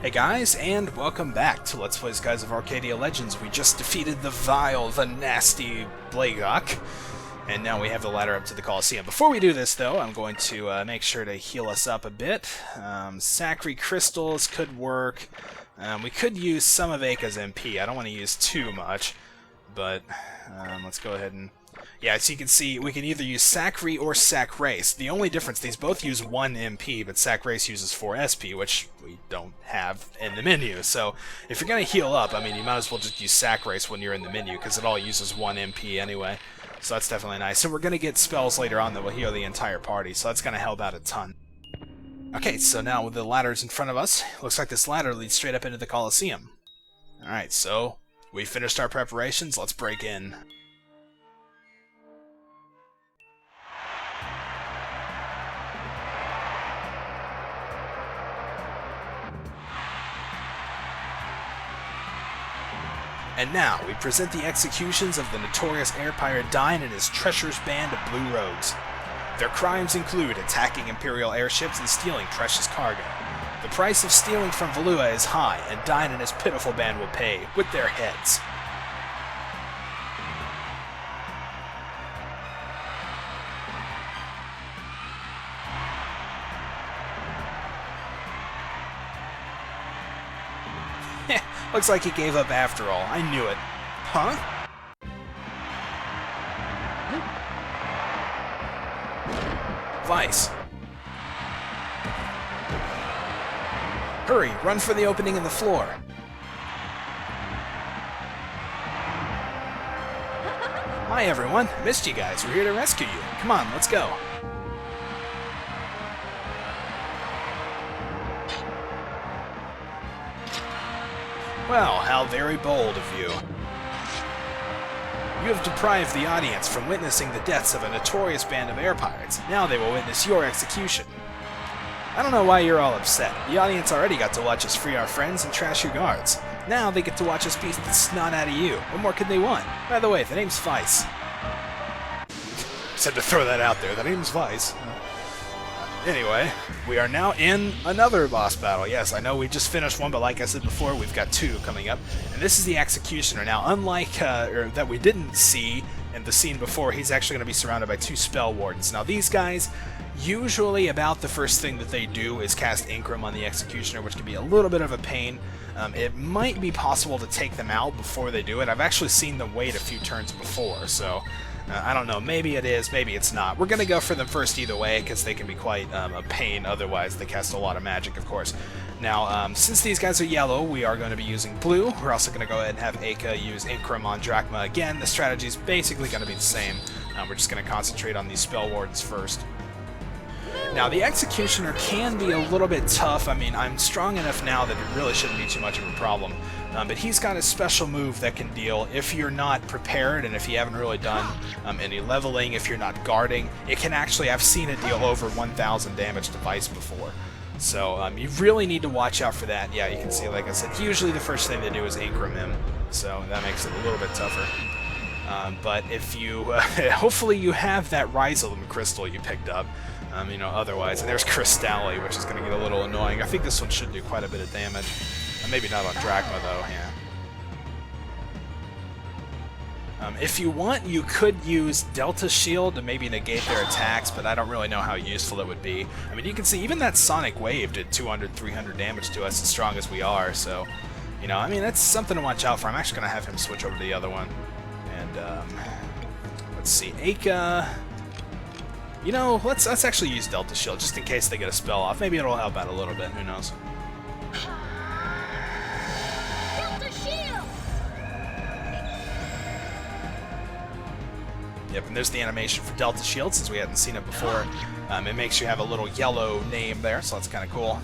Hey guys, and welcome back to Let's Play Skies of Arcadia Legends. We just defeated the vile, the nasty Blagok, and now we have the ladder up to the Coliseum. Before we do this, though, I'm going to make sure to heal us up a bit. Sacri crystals could work. We could use some of Aka's MP. I don't want to use too much, but let's go ahead and... Yeah, as you can see, we can either use Sacri or Sacrace. The only difference, these both use 1 MP, but Sacrace uses 4 SP, which we don't have in the menu. So, if you're going to heal up, I mean, you might as well just use Sacrace when you're in the menu, because it all uses 1 MP anyway. So that's definitely nice. So we're going to get spells later on that will heal the entire party, so that's going to help out a ton. Okay, so now with the ladders in front of us, looks like this ladder leads straight up into the Coliseum. Alright, so we finished our preparations, let's break in. And now, we present the executions of the notorious air pirate Dine and his treacherous band of blue rogues. Their crimes include attacking Imperial airships and stealing precious cargo. The price of stealing from Valua is high, and Dine and his pitiful band will pay with their heads. Looks like he gave up after all. I knew it. Huh? Vice. Hurry, run for the opening in the floor. Hi everyone, missed you guys. We're here to rescue you. Come on, let's go. Well, how very bold of you. You have deprived the audience from witnessing the deaths of a notorious band of air pirates. Now they will witness your execution. I don't know why you're all upset. The audience already got to watch us free our friends and trash your guards. Now they get to watch us beat the snot out of you. What more could they want? By the way, the name's Vice. Said to throw that out there. The name's Vice. Anyway, we are now in another boss battle. Yes, I know we just finished one, but like I said before, we've got 2 coming up. And this is the Executioner. Now, unlike that we didn't see in the scene before, he's actually going to be surrounded by 2 Spell Wardens. Now, these guys, usually about the first thing that they do is cast Incrum on the Executioner, which can be a little bit of a pain. It might be possible to take them out before they do it. I've actually seen them wait a few turns before, so... I don't know, maybe it is, maybe it's not. We're going to go for them first either way, because they can be quite a pain otherwise. They cast a lot of magic, of course. Now, since these guys are yellow, we are going to be using blue. We're also going to go ahead and have Aka use Incrum on Drachma again. The strategy is basically going to be the same. We're just going to concentrate on these Spell Wardens first. Now, the Executioner can be a little bit tough. I mean, I'm strong enough now that it really shouldn't be too much of a problem. But he's got a special move that can deal, if you're not prepared and if you haven't really done any leveling, if you're not guarding, it can actually, I've seen it deal over 1,000 damage to Vice before. So you really need to watch out for that. Yeah, you can see, like I said, usually the first thing they do is Incrum him, so that makes it a little bit tougher. But if you, hopefully you have that Rhizolum crystal you picked up, you know, otherwise, and there's Crystalli, which is going to get a little annoying. I think this one should do quite a bit of damage. Maybe not on Drachma, though, yeah. If you want, you could use Delta Shield to maybe negate their attacks, but I don't really know how useful it would be. I mean, you can see even that Sonic Wave did 200, 300 damage to us as strong as we are, so, you know, I mean, that's something to watch out for. I'm actually going to have him switch over to the other one. And, let's see, Aka... You know, let's actually use Delta Shield, just in case they get a spell off. Maybe it'll help out a little bit, who knows. Yep, and there's the animation for Delta Shield, since we hadn't seen it before. It makes you have a little yellow name there, so that's kind of cool.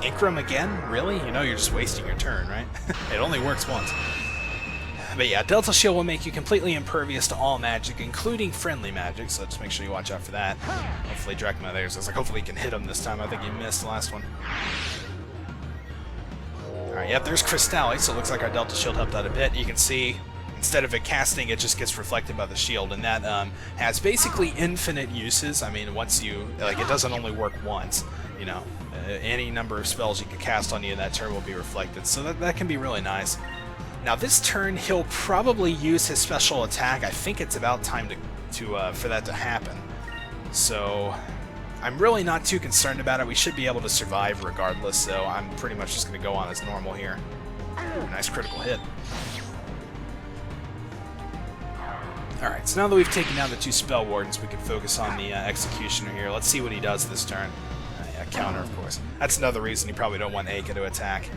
Incrum again? Really? You know you're just wasting your turn, right? It only works once. But yeah, Delta Shield will make you completely impervious to all magic, including friendly magic, so just make sure you watch out for that. Hopefully Drachma there's. I was like, hopefully he can hit him this time. I think he missed the last one. Alright, yep, there's Crystalli, so it looks like our Delta Shield helped out a bit. You can see, instead of it casting, it just gets reflected by the shield, and that has basically infinite uses. I mean, once you, like, it doesn't only work once. you know, any number of spells you can cast on you in that turn will be reflected. So that can be really nice. Now this turn, he'll probably use his special attack. I think it's about time for that to happen. So I'm really not too concerned about it. We should be able to survive regardless, so I'm pretty much just going to go on as normal here. Ooh, nice critical hit. Alright, so now that we've taken down the 2 Spell Wardens, we can focus on the Executioner here. Let's see what he does this turn. Yeah, counter, of course. That's another reason you probably don't want Aka to attack.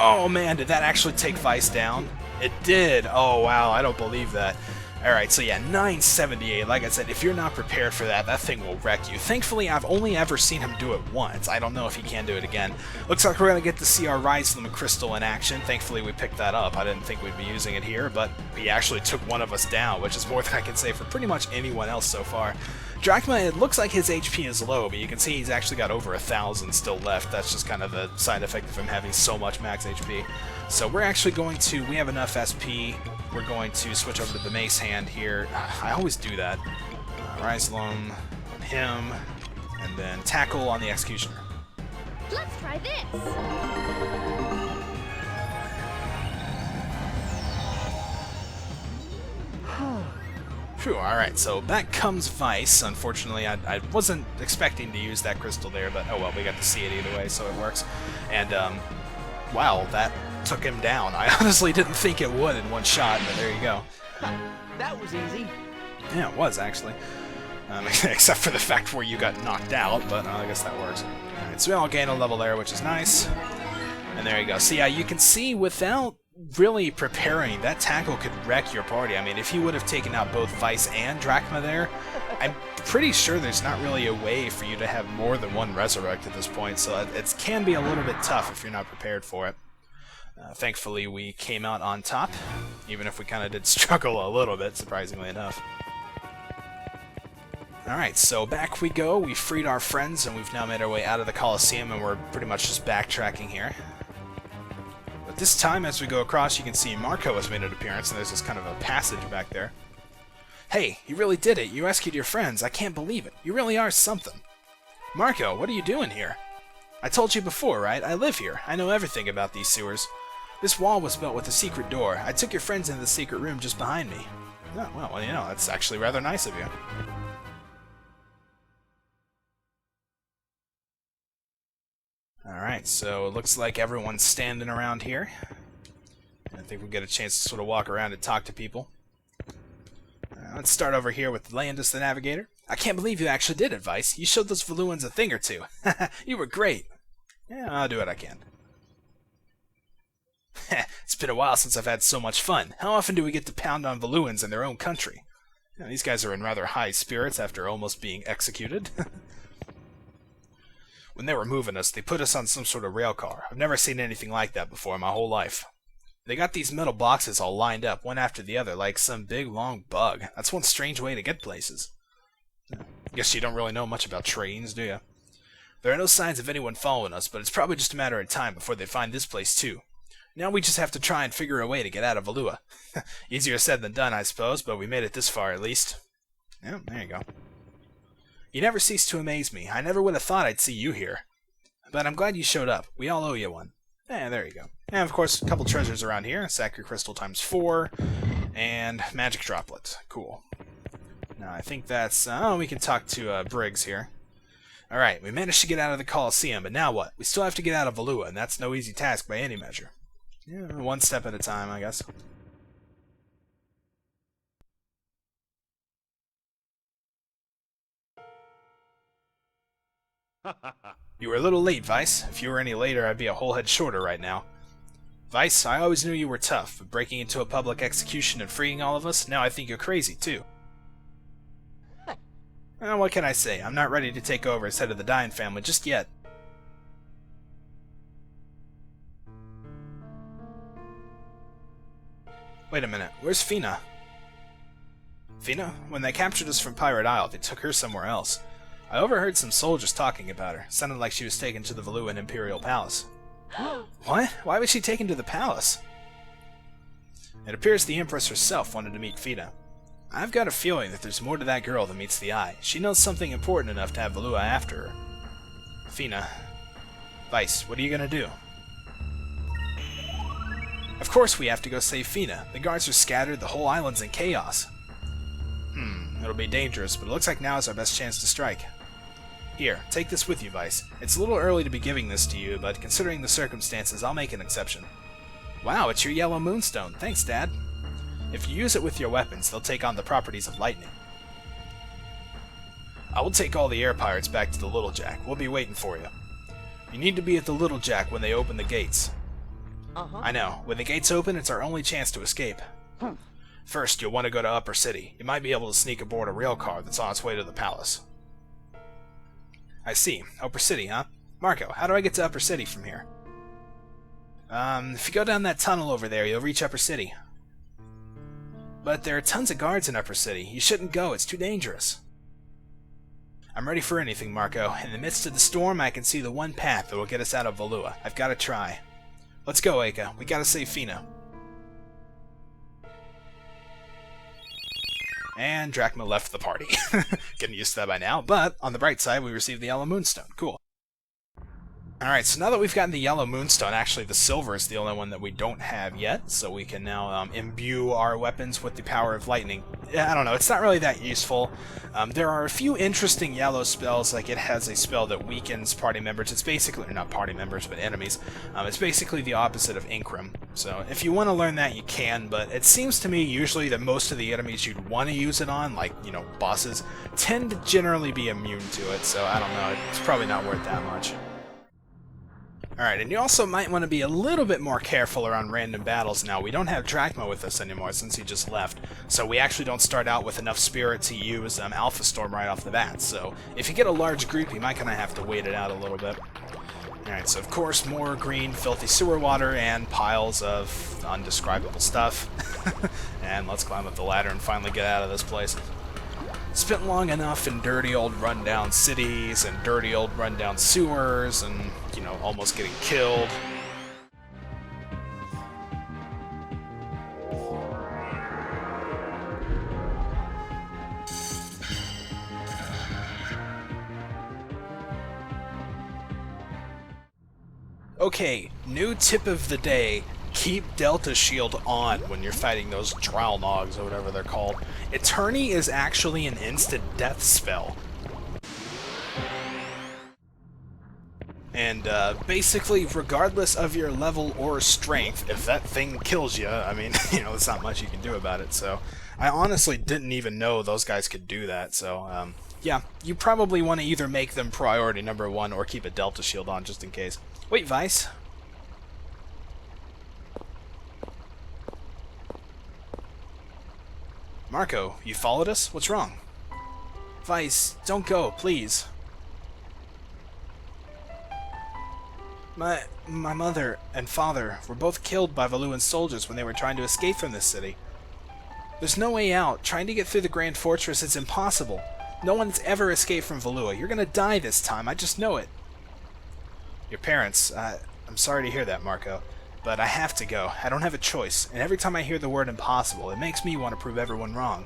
Oh man, did that actually take Vice down? It did! Oh wow, I don't believe that. Alright, so yeah, 978. Like I said, if you're not prepared for that, that thing will wreck you. Thankfully, I've only ever seen him do it once. I don't know if he can do it again. Looks like we're going to get to see our Riselim Crystal in action. Thankfully, we picked that up. I didn't think we'd be using it here, but he actually took one of us down, which is more than I can say for pretty much anyone else so far. Drachma, it looks like his HP is low, but you can see he's actually got over 1,000 still left. That's just kind of the side effect of him having so much max HP. So we're actually going to, we have enough SP, we're going to switch over to the Mace Hand here. I always do that. Riselim on him, and then Tackle on the Executioner. Let's try this! Phew, alright, so back comes Vice. Unfortunately, I wasn't expecting to use that crystal there, but oh well, we got to see it either way, so it works. And, wow, that took him down. I honestly didn't think it would in one shot, but there you go. That was easy. Yeah, it was, actually. Except for the fact where you got knocked out, but I guess that works. Alright, so we all gain a level there, which is nice. And there you go. So yeah, you can see without really preparing, that tackle could wreck your party. I mean, if he would have taken out both Vice and Drachma there, I'm pretty sure there's not really a way for you to have more than one Resurrect at this point, so it can be a little bit tough if you're not prepared for it. Thankfully, we came out on top, even if we kind of did struggle a little bit, surprisingly enough. Alright, so back we go. We freed our friends, and we've now made our way out of the Coliseum, and we're pretty much just backtracking here. But this time, as we go across, you can see Marco has made an appearance, and there's this kind of a passage back there. Hey, you really did it. You rescued your friends. I can't believe it. You really are something. Marco, what are you doing here? I told you before, right? I live here. I know everything about these sewers. This wall was built with a secret door. I took your friends into the secret room just behind me. Oh, well, you know, that's actually rather nice of you. Alright, so it looks like everyone's standing around here. I think we'll get a chance to sort of walk around and talk to people. Let's start over here with Landis the Navigator. I can't believe you actually did it, Vice. You showed those Valuans a thing or two. You were great. Yeah, I'll do what I can. It's been a while since I've had so much fun. How often do we get to pound on Valuans in their own country? You know, these guys are in rather high spirits after almost being executed. When they were moving us, they put us on some sort of rail car. I've never seen anything like that before in my whole life. They got these metal boxes all lined up, one after the other, like some big, long bug. That's one strange way to get places. Guess you don't really know much about trains, do you? There are no signs of anyone following us, but it's probably just a matter of time before they find this place, too. Now we just have to try and figure a way to get out of Valua. Easier said than done, I suppose, but we made it this far, at least. Yeah, there you go. You never cease to amaze me. I never would have thought I'd see you here. But I'm glad you showed up. We all owe you one. There you go. And, of course, a couple treasures around here. Sacred Crystal ×4, and Magic Droplet. Cool. Now, I think that's... oh, we can talk to Briggs here. Alright, we managed to get out of the Coliseum, but now what? We still have to get out of Valua, and that's no easy task by any measure. Yeah, one step at a time, I guess. You were a little late, Vice. If you were any later, I'd be a whole head shorter right now. Vice, I always knew you were tough, but breaking into a public execution and freeing all of us, now I think you're crazy, too. Well, what can I say? I'm not ready to take over as head of the Dine family just yet. Wait a minute, where's Fina? Fina? When they captured us from Pirate Isle, they took her somewhere else. I overheard some soldiers talking about her. Sounded like she was taken to the Valuan Imperial Palace. What? Why was she taken to the palace? It appears the Empress herself wanted to meet Fina. I've got a feeling that there's more to that girl than meets the eye. She knows something important enough to have Valua after her. Fina. Vice, what are you gonna do? Of course we have to go save Fina. The guards are scattered, the whole island's in chaos. It'll be dangerous, but it looks like now is our best chance to strike. Here, take this with you, Vice. It's a little early to be giving this to you, but considering the circumstances, I'll make an exception. Wow, it's your yellow moonstone. Thanks, Dad. If you use it with your weapons, they'll take on the properties of lightning. I will take all the air pirates back to the Little Jack. We'll be waiting for you. You need to be at the Little Jack when they open the gates. I know. When the gates open, it's our only chance to escape. First, you'll want to go to Upper City. You might be able to sneak aboard a rail car that's on its way to the palace. I see. Upper City, huh? Marco, how do I get to Upper City from here? If you go down that tunnel over there, you'll reach Upper City. But there are tons of guards in Upper City. You shouldn't go. It's too dangerous. I'm ready for anything, Marco. In the midst of the storm, I can see the one path that will get us out of Valua. I've got to try. Let's go, Aka. We gotta save Fina. And Drachma left the party. Getting used to that by now, but on the bright side, we received the Yellow Moonstone. Cool. Alright, so now that we've gotten the Yellow Moonstone, actually the Silver is the only one that we don't have yet, so we can now imbue our weapons with the power of lightning. I don't know, it's not really that useful. There are a few interesting yellow spells, like it has a spell that weakens party members. It's basically, or not party members, but enemies. It's basically the opposite of Incrum. So if you want to learn that, you can, but it seems to me usually that most of the enemies you'd want to use it on, like, you know, bosses, tend to generally be immune to it, so I don't know, it's probably not worth that much. Alright, and you also might want to be a little bit more careful around random battles now. We don't have Drachma with us anymore since he just left, so we actually don't start out with enough spirit to use Alpha Storm right off the bat. So if you get a large group, you might kind of have to wait it out a little bit. Alright, so of course more green, filthy sewer water and piles of undescribable stuff. And let's climb up the ladder and finally get out of this place. Spent long enough in dirty old rundown cities and dirty old rundown sewers and, you know, almost getting killed. Okay, new tip of the day. Keep Delta Shield on when you're fighting those Drownogs or whatever they're called. Eternity is actually an instant death spell. And basically, regardless of your level or strength, if that thing kills you, I mean, you know, there's not much you can do about it. So I honestly didn't even know those guys could do that. So yeah, you probably want to either make them priority number one or keep a Delta Shield on just in case. Wait, Vice? Marco, you followed us? What's wrong? Vice, don't go, please. My mother and father were both killed by Valuan soldiers when they were trying to escape from this city. There's no way out. Trying to get through the Grand Fortress is impossible. No one's ever escaped from Valua. You're gonna die this time, I just know it. Your parents, I'm sorry to hear that, Marco. But I have to go. I don't have a choice, and every time I hear the word impossible, it makes me want to prove everyone wrong.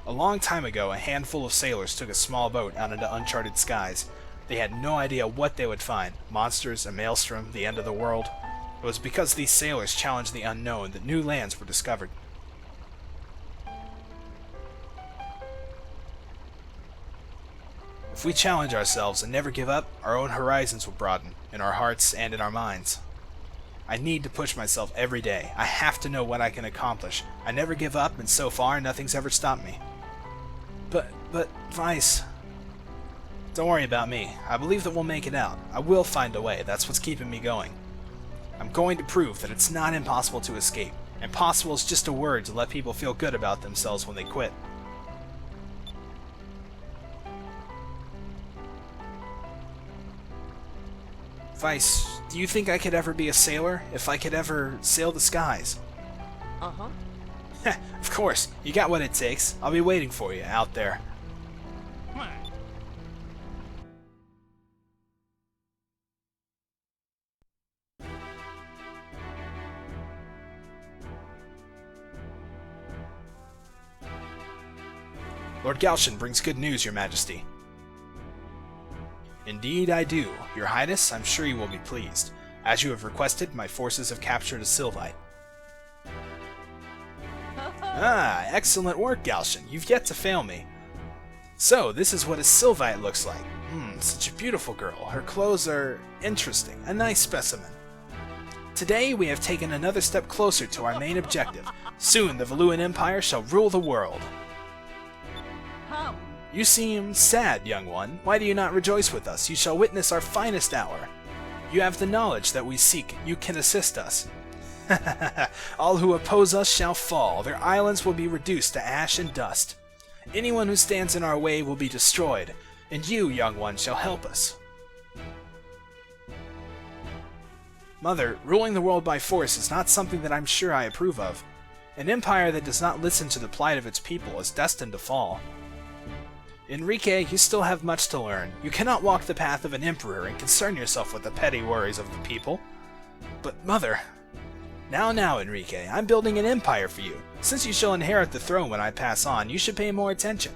A long time ago, a handful of sailors took a small boat out into uncharted skies. They had no idea what they would find. Monsters, a maelstrom, the end of the world. It was because these sailors challenged the unknown that new lands were discovered. If we challenge ourselves and never give up, our own horizons will broaden, in our hearts and in our minds. I need to push myself every day. I have to know what I can accomplish. I never give up, and so far, nothing's ever stopped me. But, Vice... Don't worry about me. I believe that we'll make it out. I will find a way. That's what's keeping me going. I'm going to prove that it's not impossible to escape. Impossible is just a word to let people feel good about themselves when they quit. Vice, do you think I could ever be a sailor? If I could ever sail the skies? Of course. You got what it takes. I'll be waiting for you out there. Lord Galshan brings good news, Your Majesty. Indeed I do. Your Highness, I'm sure you will be pleased. As you have requested, my forces have captured a Sylvite. Ah, excellent work, Galshan. You've yet to fail me. So, this is what a Sylvite looks like. Such a beautiful girl. Her clothes are interesting. A nice specimen. Today, we have taken another step closer to our main objective. Soon, the Valuan Empire shall rule the world. You seem sad, young one. Why do you not rejoice with us? You shall witness our finest hour. You have the knowledge that we seek. You can assist us. All who oppose us shall fall. Their islands will be reduced to ash and dust. Anyone who stands in our way will be destroyed, and you, young one, shall help us. Mother, ruling the world by force is not something that I'm sure I approve of. An empire that does not listen to the plight of its people is destined to fall. Enrique, you still have much to learn. You cannot walk the path of an emperor and concern yourself with the petty worries of the people. But, Mother... Now, Enrique, I'm building an empire for you. Since you shall inherit the throne when I pass on, you should pay more attention.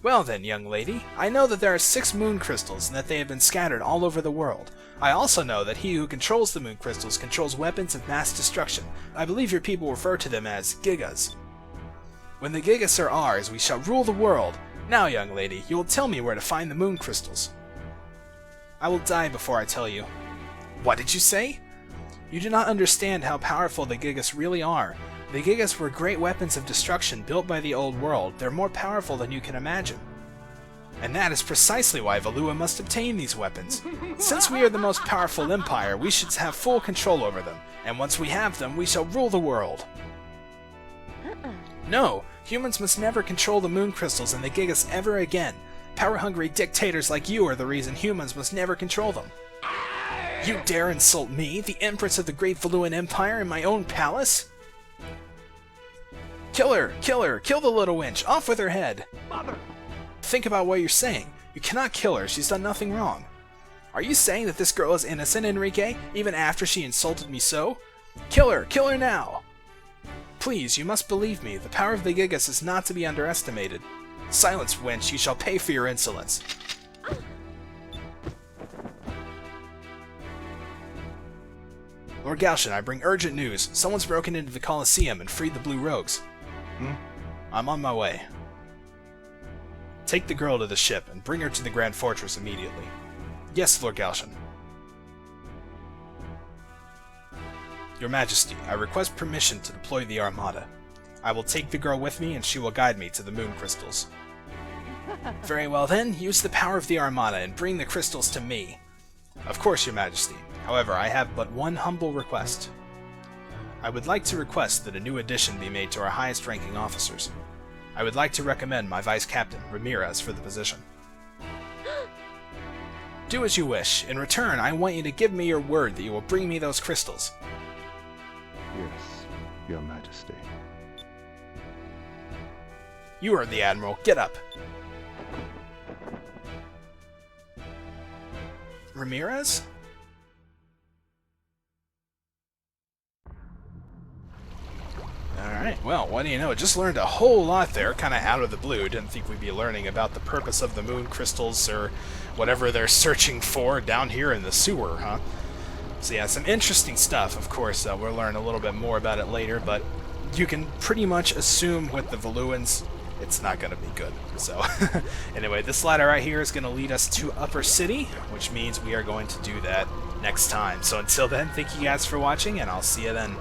Well then, young lady, I know that there are 6 moon crystals and that they have been scattered all over the world. I also know that he who controls the moon crystals controls weapons of mass destruction. I believe your people refer to them as Gigas. When the Gigas are ours, we shall rule the world. Now, young lady, you will tell me where to find the moon crystals. I will die before I tell you. What did you say? You do not understand how powerful the Gigas really are. The Gigas were great weapons of destruction built by the old world. They're more powerful than you can imagine. And that is precisely why Valua must obtain these weapons. Since we are the most powerful empire, we should have full control over them. And once we have them, we shall rule the world. No, humans must never control the moon crystals and the Gigas ever again. Power-hungry dictators like you are the reason humans must never control them. You dare insult me, the Empress of the Great Valuan Empire, in my own palace? Kill her! Kill her! Kill the little wench! Off with her head! Mother! Think about what you're saying. You cannot kill her, she's done nothing wrong. Are you saying that this girl is innocent, Enrique, even after she insulted me so? Kill her! Kill her now! Please, you must believe me, the power of the Gigas is not to be underestimated. Silence, wench, you shall pay for your insolence. Lord Galshan, I bring urgent news. Someone's broken into the Coliseum and freed the Blue Rogues. I'm on my way. Take the girl to the ship and bring her to the Grand Fortress immediately. Yes, Lord Galshan. Your Majesty, I request permission to deploy the Armada. I will take the girl with me and she will guide me to the moon crystals. Very well then, use the power of the Armada and bring the crystals to me. Of course, Your Majesty. However, I have but one humble request. I would like to request that a new addition be made to our highest-ranking officers. I would like to recommend my Vice Captain, Ramirez, for the position. Do as you wish. In return, I want you to give me your word that you will bring me those crystals. Yes, Your Majesty. You are the Admiral. Get up. Ramirez? Alright, well, what do you know? Just learned a whole lot there, kind of out of the blue. Didn't think we'd be learning about the purpose of the moon crystals or whatever they're searching for down here in the sewer, huh? So yeah, some interesting stuff, of course. We'll learn a little bit more about it later, but you can pretty much assume with the Valuans, it's not going to be good. So, anyway, this ladder right here is going to lead us to Upper City, which means we are going to do that next time. So until then, thank you guys for watching, and I'll see you then.